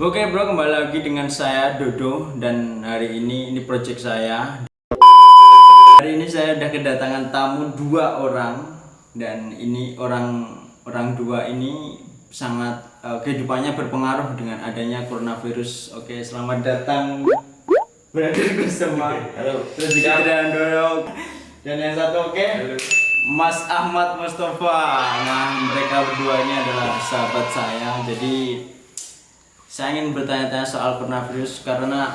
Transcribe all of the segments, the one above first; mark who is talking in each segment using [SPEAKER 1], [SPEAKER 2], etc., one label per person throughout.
[SPEAKER 1] Oke bro, kembali lagi dengan saya Dodo dan hari ini project saya. Hari ini saya udah kedatangan tamu dua orang dan ini orang dua ini sangat kehidupannya berpengaruh dengan adanya coronavirus. Oke, selamat datang berada bersama
[SPEAKER 2] Halo.
[SPEAKER 1] Rezeki Trihandono dan yang satu
[SPEAKER 2] Halo.
[SPEAKER 1] Mas Ahmad Mustafa. Nah, mereka berdua ini adalah sahabat saya. Jadi saya ingin bertanya-tanya soal coronavirus karena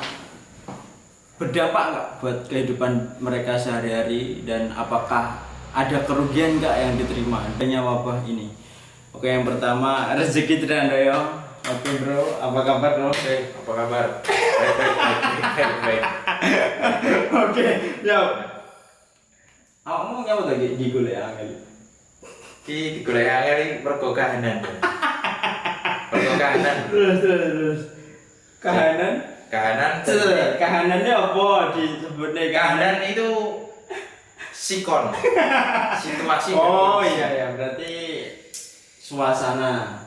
[SPEAKER 1] berdampak nggak buat kehidupan mereka sehari-hari dan apakah ada kerugian nggak yang diterima adanya wabah ini. Oke, yang pertama Rezeki Trihandono. Oke bro, apa kabar bro?
[SPEAKER 2] Apa kabar? Baik.
[SPEAKER 1] Oke, ya. Kamu nyapa lagi di golek angel.
[SPEAKER 2] Iki digolek angel iki mergo kahanan. Mergo kahanan.
[SPEAKER 1] Terus. Kahanan?
[SPEAKER 2] Kahanan.
[SPEAKER 1] Kahanannya apa disebutnya
[SPEAKER 2] Kahanan itu sikon. Situasi.
[SPEAKER 1] Oh iya, berarti suasana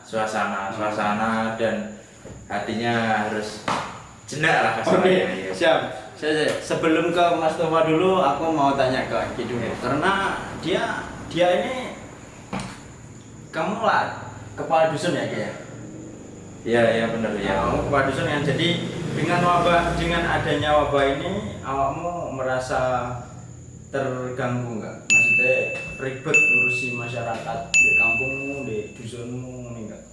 [SPEAKER 2] dan hatinya harus jenak lah
[SPEAKER 1] Oke,
[SPEAKER 2] kasarnya.
[SPEAKER 1] siap. Sebelum ke Mas Tova dulu, aku mau tanya ke Aki dulu. Karena dia ini kamu lah kepala dusun ya kayak.
[SPEAKER 2] Iya benar ya.
[SPEAKER 1] Kamu kepala dusun yang jadi dengan adanya wabah ini, awakmu merasa terganggu nggak? Maksudnya ribet ngurusi masyarakat di kampungmu, di dusunmu, ini enggak?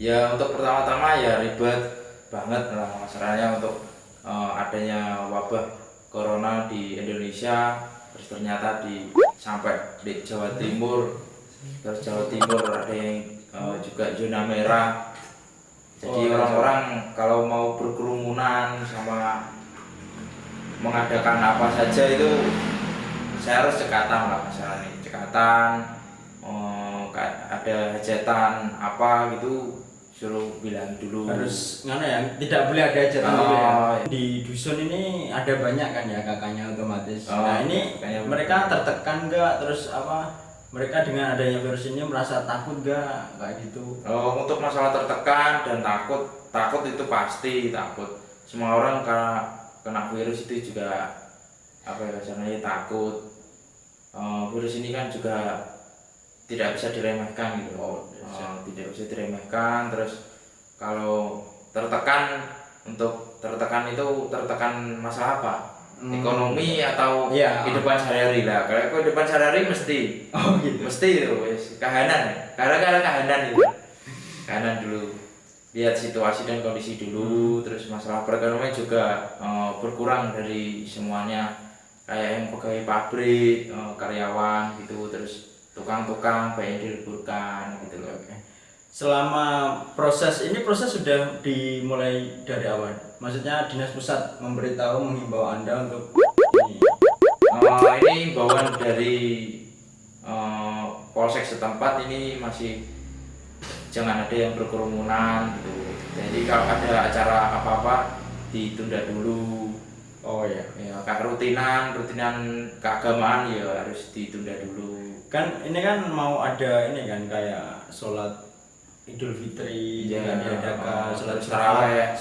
[SPEAKER 2] Ya untuk pertama-tama ya ribet banget lah masalahnya untuk adanya wabah corona di Indonesia, terus ternyata sampai di Jawa Timur, terus Jawa Timur ada yang juga zona merah. Jadi orang-orang kalau mau berkerumunan sama mengadakan apa saja itu saya harus cekatan lah misalnya ada hajatan apa gitu suruh bilang dulu
[SPEAKER 1] Harus ngana ya, tidak boleh ada hajatan dulu ya.
[SPEAKER 2] iya.
[SPEAKER 1] Di dusun ini ada banyak kan ya kakaknya otomatis.
[SPEAKER 2] Oh,
[SPEAKER 1] Nah ini
[SPEAKER 2] kakaknya
[SPEAKER 1] mereka tertekan nggak, terus apa? Mereka dengan adanya virus ini merasa takut nggak kayak gitu?
[SPEAKER 2] Untuk masalah tertekan dan takut itu pasti takut. Semua orang kena virus itu juga apa ya rasanya takut. Virus ini kan juga tidak bisa diremehkan gitu. Tidak bisa diremehkan. Terus kalau tertekan itu tertekan masalah apa? Ekonomi atau kehidupan sehari-hari lah. Kalau kehidupan sehari-hari mesti mesti itu kahanan. Karena kahanan itu. Kahanan dulu. Lihat situasi dan kondisi dulu, terus masalah perekonomian juga berkurang dari semuanya. Kayak yang pegawai pabrik, karyawan gitu, terus tukang-tukang banyak diliburkan gitu loh.
[SPEAKER 1] Selama proses sudah dimulai dari awal. Maksudnya dinas pusat menghimbau Anda untuk ini.
[SPEAKER 2] Ini himbauan dari polsek setempat ini masih jangan ada yang berkerumunan gitu. Jadi kalau ada acara apa-apa ditunda dulu.
[SPEAKER 1] Oh ya.
[SPEAKER 2] Ya, rutinan keagamaan ya harus ditunda dulu.
[SPEAKER 1] Kan ini kan mau ada ini kan kayak sholat Idul Fitri
[SPEAKER 2] Ya,
[SPEAKER 1] diadakan, sholat
[SPEAKER 2] tarawih,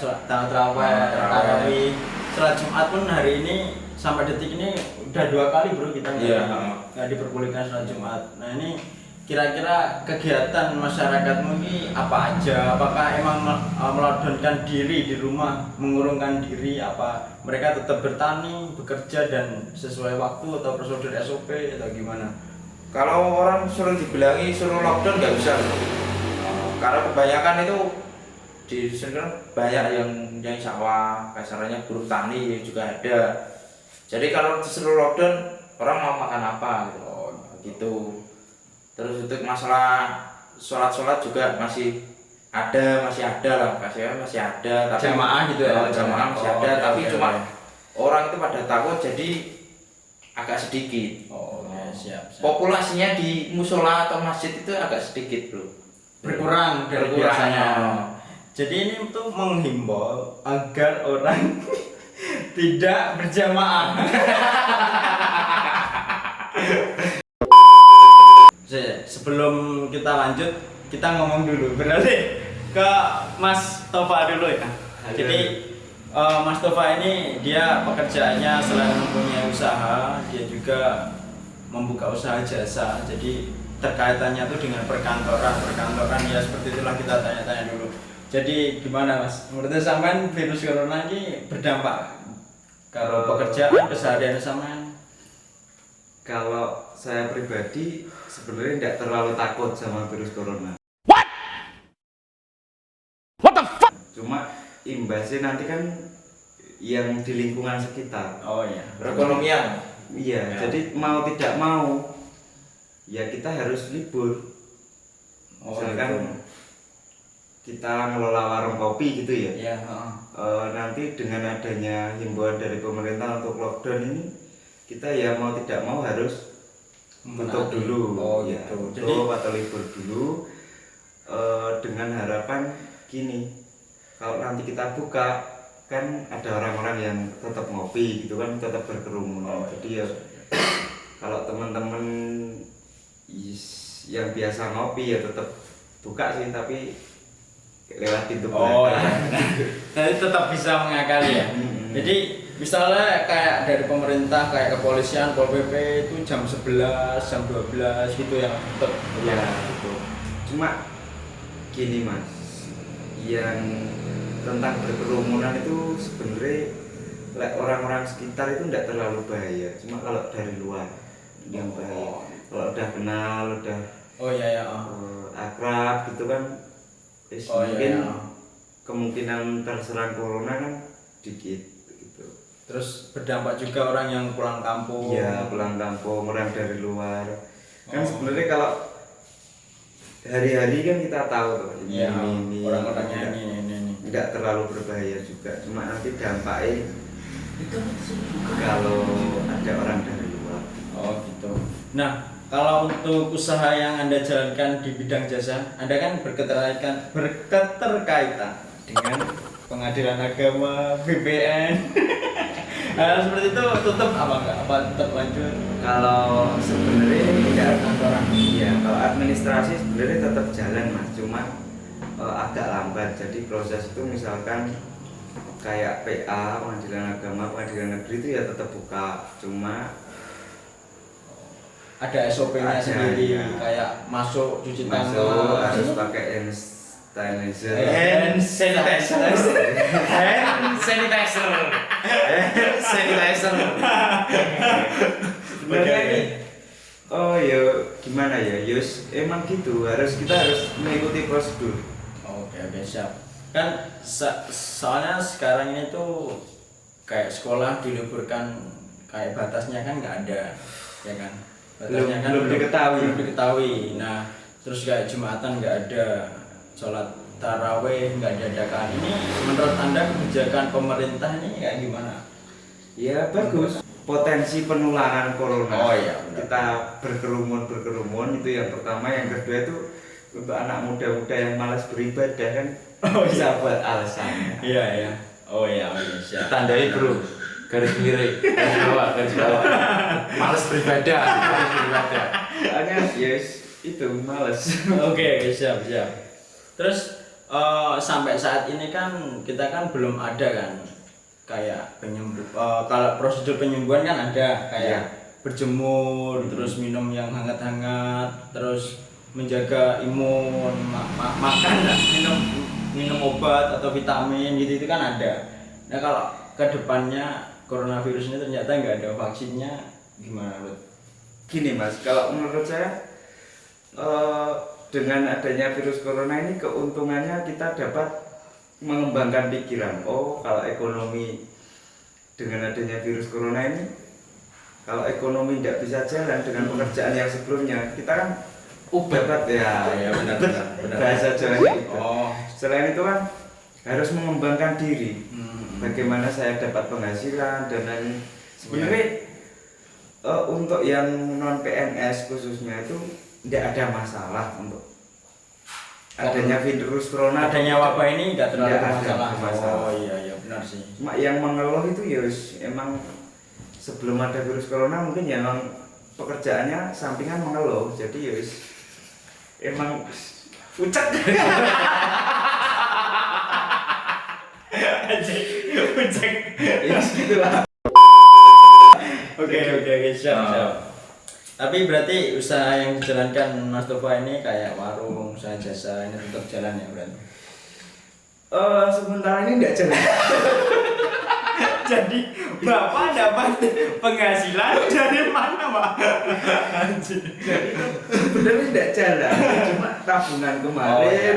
[SPEAKER 1] tarawih, sholat Jumat pun hari ini sampai detik ini udah 2 kali bro kita nggak diperbolehkan sholat Jumat. Nah ini kira-kira kegiatan masyarakatmu ini apa aja? Apakah emang melodonkan diri di rumah, mengurungkan diri? Apa mereka tetap bertani, bekerja dan sesuai waktu atau prosedur SOP atau gimana?
[SPEAKER 2] Kalau orang suruh lockdown nggak bisa. Karena kebanyakan itu di sini kan banyak yang sawah, kasarnya buruh tani juga ada. Jadi kalau disuruh lockdown orang mau makan apa gitu. Terus untuk masalah sholat juga masih ada lah, masih ada. Tapi
[SPEAKER 1] Jamaah gitu ya?
[SPEAKER 2] Jamaah masih ada, tapi cuma orang itu pada takut jadi agak sedikit.
[SPEAKER 1] Siap.
[SPEAKER 2] Populasinya di musola atau masjid itu agak sedikit bro.
[SPEAKER 1] Berkurang dari biasanya. Jadi ini untuk menghimbau agar orang tidak berjamaah. Sebelum kita lanjut, kita ngomong dulu. Berarti ke Mas Tova dulu ya. Jadi Mas Tova ini dia pekerjaannya selain mempunyai usaha, dia juga membuka usaha jasa. Jadi terkaitannya tuh dengan perkantoran ya, seperti itulah kita tanya-tanya dulu. Jadi gimana Mas? Menurut sampean virus corona ini berdampak kalau pekerjaan keseharian sampean?
[SPEAKER 3] Kalau saya pribadi sebenarnya tidak terlalu takut sama virus corona. Cuma imbasnya nanti kan yang di lingkungan sekitar.
[SPEAKER 1] Oh iya.
[SPEAKER 2] Perekonomian.
[SPEAKER 3] Iya,
[SPEAKER 1] Ya.
[SPEAKER 3] jadi mau tidak mau ya kita harus libur.
[SPEAKER 1] Oh,
[SPEAKER 3] Misalkan kita ngelola warung kopi gitu ya.
[SPEAKER 1] Iya,
[SPEAKER 3] Nanti dengan adanya himbauan dari pemerintah untuk lockdown ini, kita ya mau tidak mau harus tutup
[SPEAKER 1] Menaati.
[SPEAKER 3] dulu.
[SPEAKER 1] Oh
[SPEAKER 3] Ya,
[SPEAKER 1] gitu.
[SPEAKER 3] tutup atau libur dulu dengan harapan gini. Kalau nanti kita buka kan ada orang-orang yang tetap ngopi gitu kan, tetap berkerumun. Jadi ya kalau teman-teman yang biasa ngopi ya tetap buka sih, tapi lewat pintu
[SPEAKER 1] Oh
[SPEAKER 3] belakang.
[SPEAKER 1] iya. Jadi tetap bisa mengakali ya. Jadi misalnya kayak dari pemerintah kayak kepolisian, Pol PP itu jam 11, jam 12 gitu yang tetap
[SPEAKER 3] Ya gitu. Cuma gini Mas, yang tentang berkerumunan itu sebenarnya orang-orang sekitar itu tidak terlalu bahaya. Cuma kalau dari luar yang bahaya. Kalau udah kenal, udah
[SPEAKER 1] Oh iya ya.
[SPEAKER 3] akrab gitu kan, mungkin kemungkinan terserang corona kan dikit gitu.
[SPEAKER 1] Terus berdampak juga orang yang pulang kampung.
[SPEAKER 3] Iya, pulang kampung, orang dari luar. Kan sebenarnya kalau hari-hari kan kita tahu tuh
[SPEAKER 1] Iya,
[SPEAKER 3] ini
[SPEAKER 1] orang-orangnya ini.
[SPEAKER 3] tidak terlalu berbahaya juga. Cuma nanti dampaknya kalau ada orang dari luar.
[SPEAKER 1] Oh gitu. Nah, kalau untuk usaha yang Anda jalankan di bidang jasa, Anda kan berketerkaitan dengan pengadilan agama, BPN. Hal seperti itu tutup apa enggak? Apa tetap lanjut?
[SPEAKER 3] Kalau sebenarnya tidak
[SPEAKER 1] Kantoran.
[SPEAKER 3] iya, kalau administrasi sebenarnya tetap jalan Mas, cuma agak lambat. Jadi proses itu misalkan kayak PA, pengadilan agama, pengadilan negeri itu ya tetap buka, cuma
[SPEAKER 1] Ada SOP-nya
[SPEAKER 3] Ada,
[SPEAKER 1] sendiri,
[SPEAKER 3] iya.
[SPEAKER 1] kayak masuk cuci
[SPEAKER 3] masuk
[SPEAKER 1] tangan,
[SPEAKER 3] harus pakai hand sanitizer.
[SPEAKER 1] hand sanitizer, hand sanitizer,
[SPEAKER 2] Sanitizer.
[SPEAKER 3] Sebenarnya ini oh ya gimana ya, Yus, emang gitu, kita harus mengikuti prosedur.
[SPEAKER 1] Oke siap. Kan soalnya sekarang ini tuh kayak sekolah diliburkan, kayak batasnya kan nggak ada, ya kan? Batasnya kan
[SPEAKER 3] Belum
[SPEAKER 1] diketahui. Nah, terus kayak Jumatan nggak ada, sholat taraweh nggak diadakan. Ini menurut Anda kebijakan pemerintah ini kayak gimana?
[SPEAKER 3] Ya bagus. Potensi penularan corona.
[SPEAKER 1] Oh iya, benar.
[SPEAKER 3] Kita berkerumun itu yang pertama, yang kedua itu untuk anak muda-muda yang malas beribadah kan bisa buat alasannya.
[SPEAKER 1] Iya. Oh iya siap.
[SPEAKER 2] Tandai bro, garis miring, garis bawah. Males beribadah.
[SPEAKER 3] Soalnya yes itu males.
[SPEAKER 1] Oke, siap. Terus sampai saat ini kan kita kan belum ada kan kayak kalau prosedur penyembuhan kan ada kayak berjemur, terus minum yang hangat-hangat, terus menjaga imun, makan lah, minum obat atau vitamin gitu itu kan ada. Nah kalau kedepannya coronavirus ini ternyata nggak ada vaksinnya, gimana Lut?
[SPEAKER 3] Gini Mas, kalau menurut saya dengan adanya virus corona ini keuntungannya kita dapat mengembangkan pikiran. Oh, kalau ekonomi dengan adanya virus corona ini, kalau ekonomi tidak bisa jalan dengan pekerjaan yang sebelumnya, kita kan dapat ya
[SPEAKER 1] benar.
[SPEAKER 3] bahasa Jawanya itu.
[SPEAKER 1] Oh.
[SPEAKER 3] Selain itu kan harus mengembangkan diri.
[SPEAKER 1] Hmm.
[SPEAKER 3] Bagaimana saya dapat penghasilan dan lain. Sebenarnya untuk yang non PNS khususnya itu tidak ada masalah untuk adanya virus corona.
[SPEAKER 1] Adanya wabah ini nggak terlalu
[SPEAKER 3] Nggak ada
[SPEAKER 1] Oh
[SPEAKER 3] masalah.
[SPEAKER 1] iya benar sih.
[SPEAKER 3] Cuma yang mengeluh itu ya emang sebelum ada virus corona mungkin ya emang pekerjaannya sampingan mengeluh, jadi ya emang pucat.
[SPEAKER 1] Anjing, ujek.
[SPEAKER 3] Ya segitulah.
[SPEAKER 1] Oke, siap. Tapi berarti usaha yang dijalankan Mas Tova ini kayak warung, usaha jasa ini tetap jalan ya berarti?
[SPEAKER 3] Sementara ini enggak jalan.
[SPEAKER 1] Jadi Bapak dapat penghasilan dari mana, Pak? Anjir.
[SPEAKER 3] Sebenarnya enggak jalan, cuma tabungan kemarin.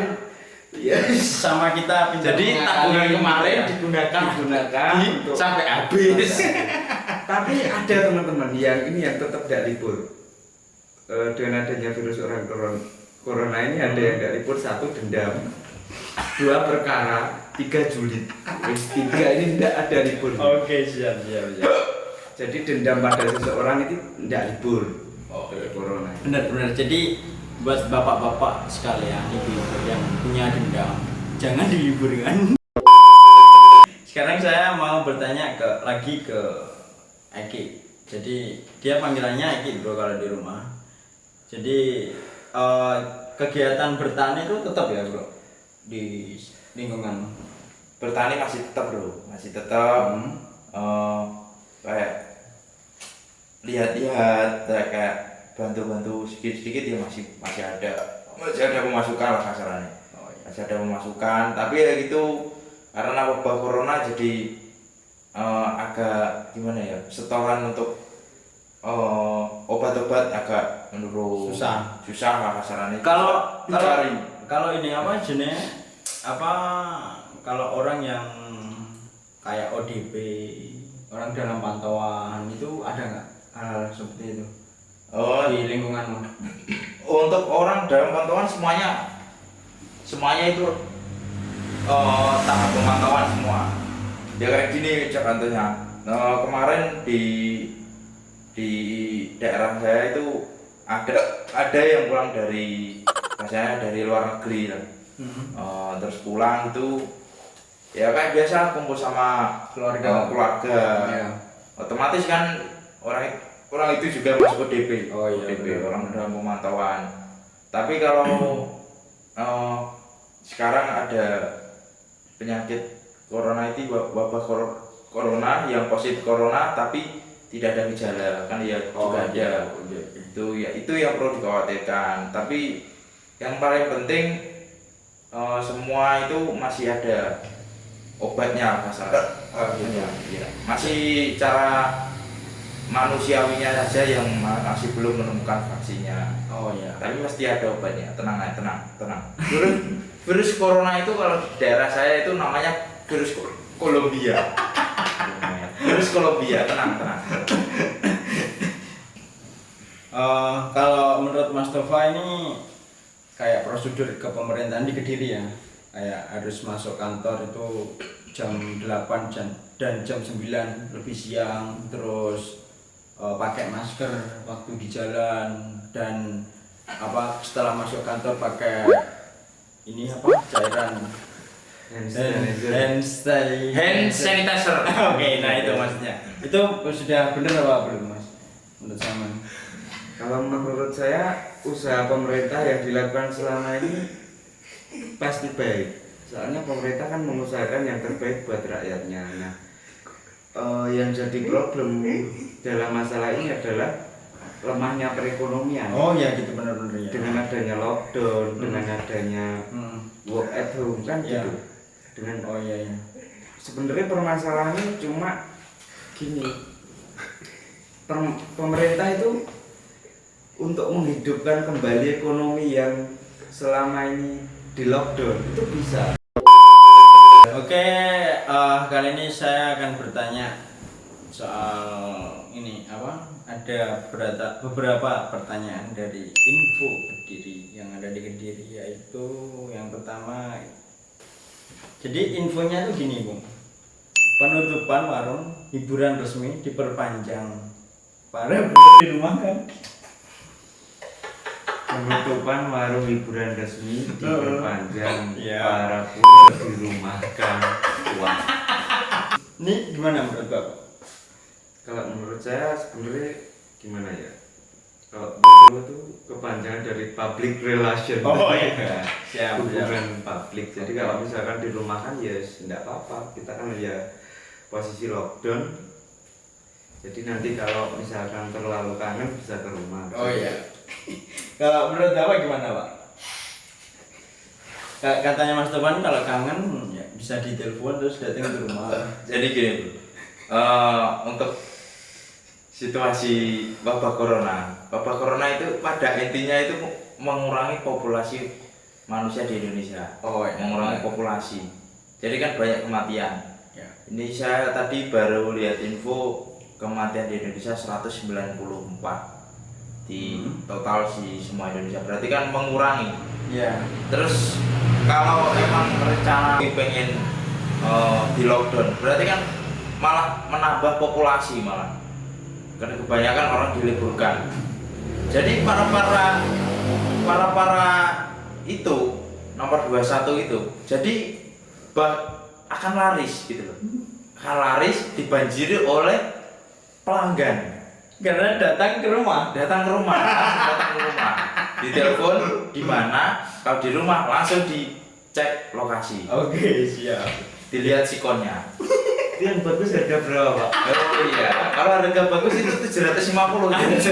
[SPEAKER 3] Ya,
[SPEAKER 1] Sama kita pinjam
[SPEAKER 2] Jadi tabungan kemarin digunakan
[SPEAKER 3] untuk
[SPEAKER 2] sampai habis.
[SPEAKER 3] tapi ada teman-teman yang tetap tidak libur. Dengan adanya virus corona ini ada yang tidak libur, 1 dendam, 2 perkara, 3 julid. 3 ini tidak ada libur.
[SPEAKER 1] Oke, siap.
[SPEAKER 3] Jadi dendam pada seseorang itu tidak libur. Corona.
[SPEAKER 1] Benar. Jadi buat bapak-bapak sekalian, ibu-ibu yang punya dendam, jangan diliburkan. Sekarang saya mau bertanya lagi ke Eki. Jadi dia panggilannya Eki bro kalau di rumah. Jadi kegiatan bertani itu tetap ya bro di lingkungan.
[SPEAKER 2] Bertani masih tetap bro, masih tetap. Kayak lihat-lihat kayak bantu-bantu sedikit-sedikit ya masih ada pemasukan lah kasarannya. Masih ada pemasukan, tapi ya gitu karena wabah corona jadi agak gimana ya, setoran untuk obat-obat agak menurun, susah lah kasarannya.
[SPEAKER 1] Kalau ini apa jenis apa, kalau orang yang kayak ODP, orang dalam pantauan itu ada nggak hal seperti itu di lingkunganmu?
[SPEAKER 2] Untuk orang dalam pantauan semuanya itu tahap pemantauan semua. Ya kayak gini contohnya. Kemarin di daerah saya itu ada yang pulang dari luar negeri lah. Terus pulang itu ya kayak biasa kumpul sama keluarga.
[SPEAKER 1] Ya.
[SPEAKER 2] Otomatis kan orang itu juga masuk ODP. ODP
[SPEAKER 1] benar.
[SPEAKER 2] orang dalam pemantauan. Tapi kalau sekarang ada penyakit corona itu, wabah corona yang positif corona tapi tidak ada gejala kan ya, juga ada. Itu yang perlu dikhawatirkan. Tapi yang paling penting semua itu masih ada obatnya masih cara manusiawinya saja yang masih belum menemukan vaksinnya. Tapi mesti ada obatnya. Tenang. Virus corona itu kalau di daerah saya itu namanya virus Kolombia. Virus Kolombia, tenang.
[SPEAKER 1] Kalau menurut Mas Tova ini kayak prosedur ke pemerintahan di Kediri ya, kayak harus masuk kantor itu jam 8 dan jam 9 lebih siang, terus pakai masker waktu di jalan, dan setelah masuk kantor pakai ini cairan hand
[SPEAKER 2] sanitizer.
[SPEAKER 1] Oke, nah itu maksudnya. Itu sudah benar apa belum Mas? Menurut sama.
[SPEAKER 3] Kalau menurut saya usaha pemerintah yang dilakukan selama ini pasti baik. Soalnya pemerintah kan mengusahakan yang terbaik buat rakyatnya. Nah, yang jadi problem dalam masalah ini adalah lemahnya perekonomian.
[SPEAKER 1] Ya gitu, benar-benar ya.
[SPEAKER 3] Dengan adanya lockdown, dengan adanya work at home kan gitu. Dengan sebenarnya permasalahannya cuma gini. Pemerintah itu untuk menghidupkan kembali ekonomi yang selama ini di lockdown itu bisa.
[SPEAKER 1] Oke, kali ini saya akan bertanya soal ini ada beberapa pertanyaan dari info Kediri yang ada di Kediri, yaitu yang pertama. Jadi infonya tuh gini Bung, penutupan warung hiburan resmi diperpanjang. Para buruh di rumah kan?
[SPEAKER 3] Penutupan warung hiburan resmi diperpanjang,
[SPEAKER 1] Iya.
[SPEAKER 3] para buruh dirumahkan. Wah.
[SPEAKER 1] Ini gimana menurut Bapak?
[SPEAKER 3] Kalau menurut saya sebenarnya gimana ya? Kalau BRO itu kepanjangan dari public relation.
[SPEAKER 1] Oh iya, siap.
[SPEAKER 3] Hubungan publik. Jadi kalau misalkan di rumah kan ya tidak apa-apa. Kita kan ya posisi lockdown. Jadi nanti kalau misalkan terlalu kangen bisa ke rumah.
[SPEAKER 1] Oh iya. Kalau menurut Bapak gimana, Pak? Katanya Mas Topan kalau kangen ya bisa ditelepon terus datang ke rumah.
[SPEAKER 2] Jadi gini bro, untuk situasi wabah corona itu pada intinya itu mengurangi populasi manusia di Indonesia.
[SPEAKER 1] Oh iya.
[SPEAKER 2] Mengurangi populasi. Jadi kan banyak kematian.
[SPEAKER 1] Ya.
[SPEAKER 2] Ini saya tadi baru lihat info kematian di Indonesia 194 di total si semua Indonesia. Berarti kan mengurangi.
[SPEAKER 1] Ya.
[SPEAKER 2] Terus kalau emang rencana pengen di lockdown, berarti kan malah menambah populasi malah. Karena kebanyakan orang diliburkan. Jadi para itu nomor 21 itu, jadi akan laris gitu loh. Akan laris dibanjiri oleh pelanggan.
[SPEAKER 1] Karena datang ke rumah.
[SPEAKER 2] Datang ke rumah, ditelepon di mana, kalau di rumah langsung dicek lokasi,
[SPEAKER 1] Oke, siap.
[SPEAKER 2] dilihat sikonnya.
[SPEAKER 3] Itu yang bagus harga berapa, Pak?
[SPEAKER 2] Oh iya, kalau harga bagus itu 750 gitu.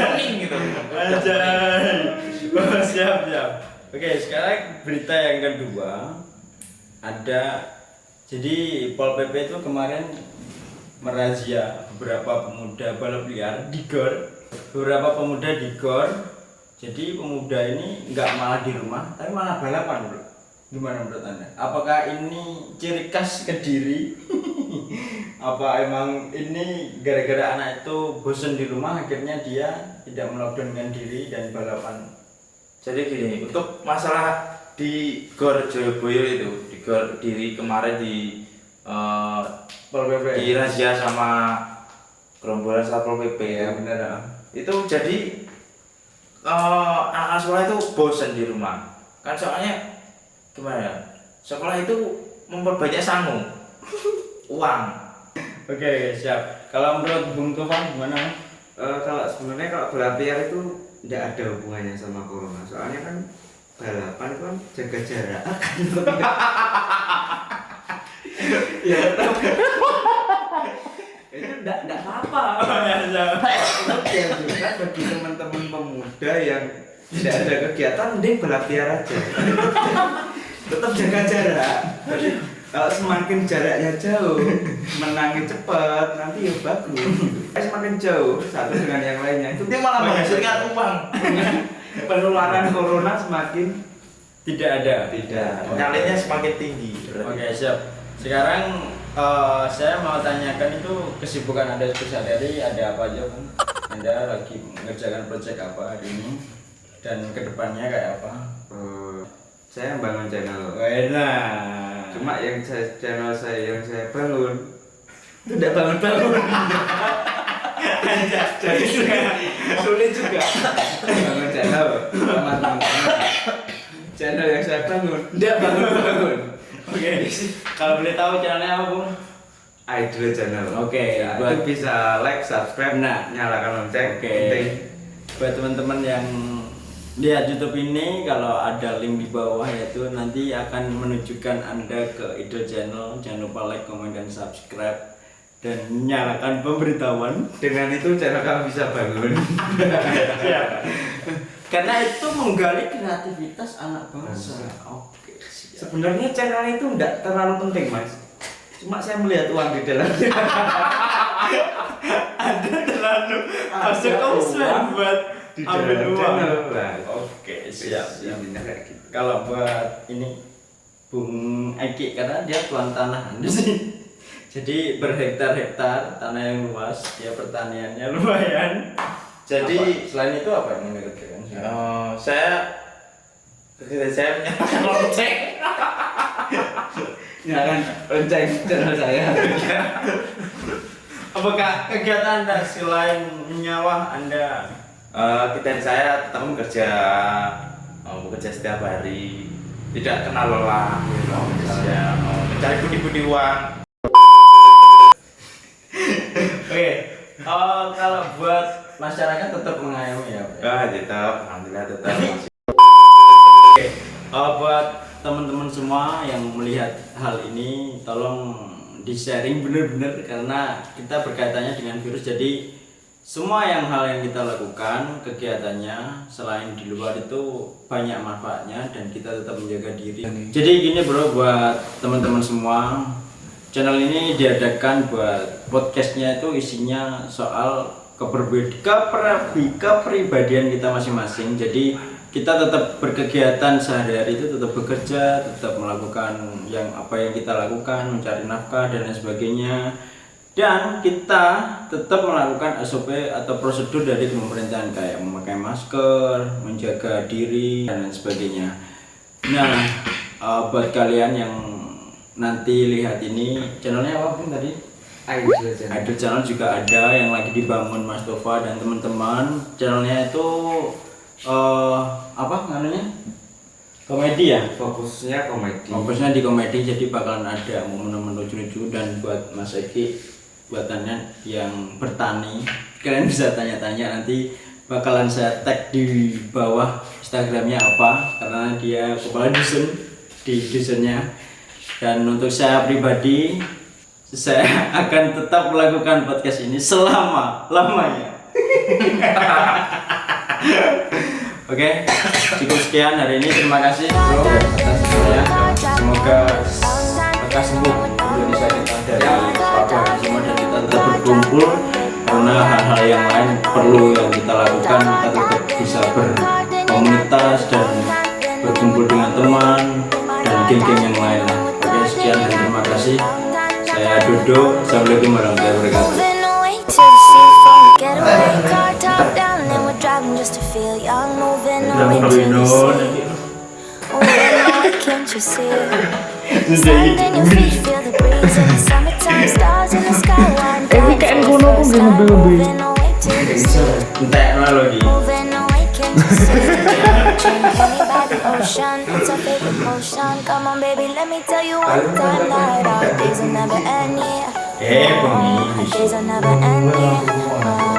[SPEAKER 1] Anjay. Oh, siap. Oke, sekarang berita yang kedua. Jadi Pol PP itu kemarin merazia beberapa pemuda balap liar di GOR. Beberapa pemuda di GOR. Jadi pemuda ini nggak malah di rumah, tapi malah balapan, bro. Gimana menurut Anda? Apakah ini ciri khas Kediri? Apa emang ini gara-gara anak itu bosan di rumah akhirnya dia tidak melockdownkan diri dan balapan?
[SPEAKER 2] Jadi gini, untuk masalah di GOR Joyoboyo itu, di GOR Kediri kemarin di
[SPEAKER 1] Pol PP.
[SPEAKER 2] dirazia sama gerombolan Satpol PP
[SPEAKER 1] Ya benar.
[SPEAKER 2] itu jadi anak sekolah itu bosan di rumah kan, soalnya gimana ya, sekolah itu memperbanyak sangu uang.
[SPEAKER 3] Oke,
[SPEAKER 1] Siap. Kalau menurut Bung Tovan gimana?
[SPEAKER 3] kalau sebenarnya kalau balap liar itu tidak ada hubungannya sama corona. Soalnya kan balapan itu kan jaga jarak. Ya tetap. Itu enggak apa-apa. Itu juga bagi teman-teman pemuda yang tidak ada kegiatan, mending balap liar aja. Tetap jaga jarak. Jadi kalau semakin jaraknya jauh, menangnya cepat, nanti ya bagus. Semakin jauh satu dengan yang lainnya itu
[SPEAKER 2] Dia malah menghasilkan uang.
[SPEAKER 3] penularan corona semakin
[SPEAKER 1] Tidak ada.
[SPEAKER 3] tidak.
[SPEAKER 2] Nyalinya semakin tinggi.
[SPEAKER 1] Oke, siap. Sekarang saya mau tanyakan itu kesibukan Anda sehari-hari ada apa aja, Bung? Anda lagi mengerjakan proyek apa hari ini dan kedepannya kayak apa?
[SPEAKER 3] Saya membangun channel.
[SPEAKER 1] Enak.
[SPEAKER 3] Cuma channel saya yang saya bangun itu tidak bangun-bangun. Jadi sulit juga bangun channel sama teman-teman. Channel yang saya bangun tidak bangun-bangun.
[SPEAKER 1] Oke. Kalau boleh tahu channelnya apa, Bung?
[SPEAKER 3] Idol channel.
[SPEAKER 1] Oke,
[SPEAKER 3] Ya,
[SPEAKER 1] buat-
[SPEAKER 3] itu bisa like, subscribe,
[SPEAKER 1] Nah.
[SPEAKER 3] nyalakan lonceng.
[SPEAKER 1] Oke.
[SPEAKER 3] Penting.
[SPEAKER 1] Buat teman-teman yang lihat YouTube ini, kalau ada link di bawah yaitu nanti akan menunjukkan Anda ke Idol Channel. Jangan lupa like, comment, dan subscribe dan nyalakan pemberitahuan.
[SPEAKER 3] Dengan itu channel kamu bisa bangun.
[SPEAKER 1] Karena itu menggali kreativitas anak bangsa. Oke, siap.
[SPEAKER 3] Sebenarnya channel itu tidak terlalu penting, Mas. Cuma saya melihat uang di dalamnya.
[SPEAKER 1] Ada terlalu masuk
[SPEAKER 3] Ada
[SPEAKER 1] konsen
[SPEAKER 3] uang
[SPEAKER 1] buat
[SPEAKER 3] di
[SPEAKER 1] ambil
[SPEAKER 3] dalam
[SPEAKER 1] uang.
[SPEAKER 3] channel. Nah,
[SPEAKER 1] Oke, siap.
[SPEAKER 3] Intinya kayak gitu.
[SPEAKER 1] Kalau buat ini Bung Eki, karena dia tuan tanah di sini. Jadi berhektar-hektar tanah yang luas, ya pertaniannya lumayan.
[SPEAKER 2] Jadi
[SPEAKER 1] Apa? Selain itu apa yang Anda kerjakan?
[SPEAKER 2] saya menyalakan lonceng.
[SPEAKER 3] Nyalakan lonceng channel saya.
[SPEAKER 1] Apakah kegiatan Anda selain menyawah Anda?
[SPEAKER 2] Kita saya tetap bekerja setiap hari, tidak kenal lelah, misalnya mencari budi-budi uang.
[SPEAKER 1] Oke, kalau buat masyarakat tetap mengayomi ya Pak?
[SPEAKER 3] Tetap, alhamdulillah tetap.
[SPEAKER 1] Buat teman-teman semua yang melihat hal ini, tolong di-sharing bener-bener karena kita berkaitannya dengan virus. Jadi semua hal yang kita lakukan, kegiatannya selain di luar itu banyak manfaatnya dan kita tetap menjaga diri. Jadi gini bro, buat teman-teman semua, channel ini diadakan buat podcastnya itu isinya soal kepribadian kita masing-masing. Jadi kita tetap berkegiatan sehari-hari itu tetap bekerja, tetap melakukan apa yang kita lakukan, mencari nafkah dan lain sebagainya. Dan kita tetap melakukan SOP atau prosedur dari pemerintahan kayak memakai masker, menjaga diri dan lain sebagainya. Nah, buat kalian yang nanti lihat ini, channelnya apa pun tadi? Idol channel juga ada yang lagi dibangun Mas Tova dan teman-teman. Channelnya itu apa namanya? Komedi ya?
[SPEAKER 3] Fokusnya komedi.
[SPEAKER 1] Fokusnya di komedi, jadi bakalan ada momen-momen lucu-lucu. Dan buat Mas Eki, buatannya yang bertani, kalian bisa tanya-tanya, nanti bakalan saya tag di bawah Instagramnya apa, karena dia kepala dusun di dusunnya. Dan untuk saya pribadi, saya akan tetap melakukan podcast ini selama-lamanya. Oke, cukup sekian hari ini. Terima kasih bro atas semuanya. Semoga lekas sembuh Indonesia kita dari wabah semua, dan kita tetap berkumpul karena hal-hal yang lain perlu yang kita lakukan. Kita tetap bisa berkomunitas dan berkumpul dengan teman dan geng-geng yang lain. Oke, sekian dan terima kasih. Saya Dodo. Assalamualaikum warahmatullahi wabarakatuh.
[SPEAKER 4] Just to feel young, moving away to the sea. Oh, can't you see? Stand in your feet, feel the breeze in the summertime, stars in the sky, one down for the first time. Moving away to the sea. Moving away, can't you see? Honey by the ocean, it's our favorite motion. Come on, baby, let me tell you one time that our days will never end. Yeah, our days will never end. Yeah.